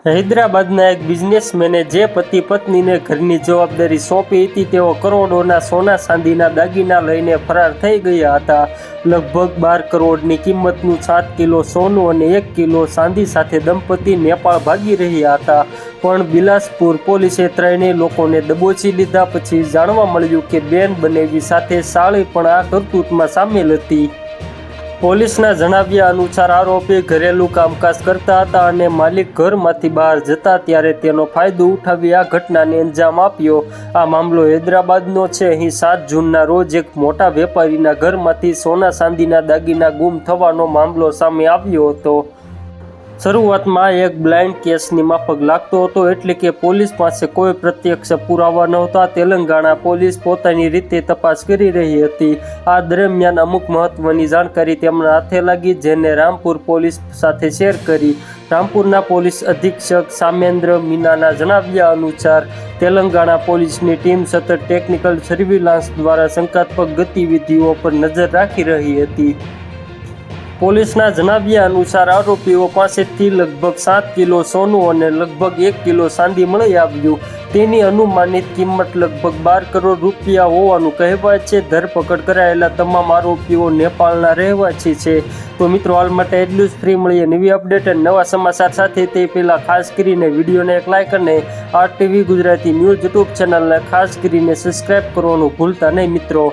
હૈદરાબાદના એક બિઝનેસમેને જે પતિ પત્નીને ઘરની જવાબદારી સોંપી હતી તેઓ કરોડોના સોના ચાંદીના દાગીના લઈને ફરાર થઈ ગયા હતા. લગભગ 12 કરોડની કિંમતનું 7 કિલો સોનું અને 1 કિલો ચાંદી સાથે દંપતી નેપાળ ભાગી રહ્યા હતા. પણ બિલાસપુર પોલીસે ત્રણેય લોકોને દબોચી લીધા. પછી જાણવા મળ્યું કે બેન બનેવી સાથે સાળી પણ આ કરતૂતમાં સામેલ હતી. પોલીસના જણાવ્યા અનુસાર આરોપી ઘરેલું કામકાજ કરતા હતા અને માલિક ઘરમાંથી બહાર જતા ત્યારે તેનો ફાયદો ઉઠાવી આ ઘટનાને અંજામ આપ્યો. આ મામલો હૈદરાબાદનો છે. અહીં 7 જૂનના રોજ એક મોટા વેપારીના ઘરમાંથી સોના ચાંદીના દાગીના ગુમ થવાનો મામલો સામે આવ્યો હતો. શરૂઆતમાં એક બ્લાઇન્ડ કેસની માફક લાગતો હતો, એટલે કે પોલીસ પાસે કોઈ પ્રત્યક્ષ પુરાવા નહોતા. તેલંગાણા પોલીસ પોતાની રીતે તપાસ કરી રહી હતી. આ દરમિયાન અમુક મહત્વની જાણકારી તેમના હાથે લાગી, જેને રામપુર પોલીસ સાથે શેર કરી. રામપુરના પોલીસ અધિક્ષક સામેન્દ્ર મીનાના જણાવ્યા અનુસાર તેલંગાણા પોલીસની ટીમ સતત ટેકનિકલ સર્વેલન્સ દ્વારા શંકાસ્પદ ગતિવિધિઓ પર નજર રાખી રહી હતી. પોલીસના જણાવ્યા અનુસાર આરોપીઓ પાસેથી લગભગ 7 કિલો સોનું અને લગભગ 1 કિલો ચાંદી મળી આવ્યું. તેની અનુમાનિત કિંમત લગભગ 12 કરોડ રૂપિયા હોવાનું કહેવાય છે. ધરપકડ કરાયેલા તમામ આરોપીઓ નેપાળના રહેવાસી છે. તો મિત્રો, હાલ માટે એટલું જ. ફ્રી મળીએ નવી અપડેટ અને નવા સમાચાર સાથે. તે પહેલાં ખાસ કરીને વિડીયોને એક લાઇક અને RTV ગુજરાતી ન્યૂઝ યુટ્યુબ ચેનલને ખાસ કરીને સબસ્ક્રાઈબ કરવાનું ભૂલતા નહીં મિત્રો.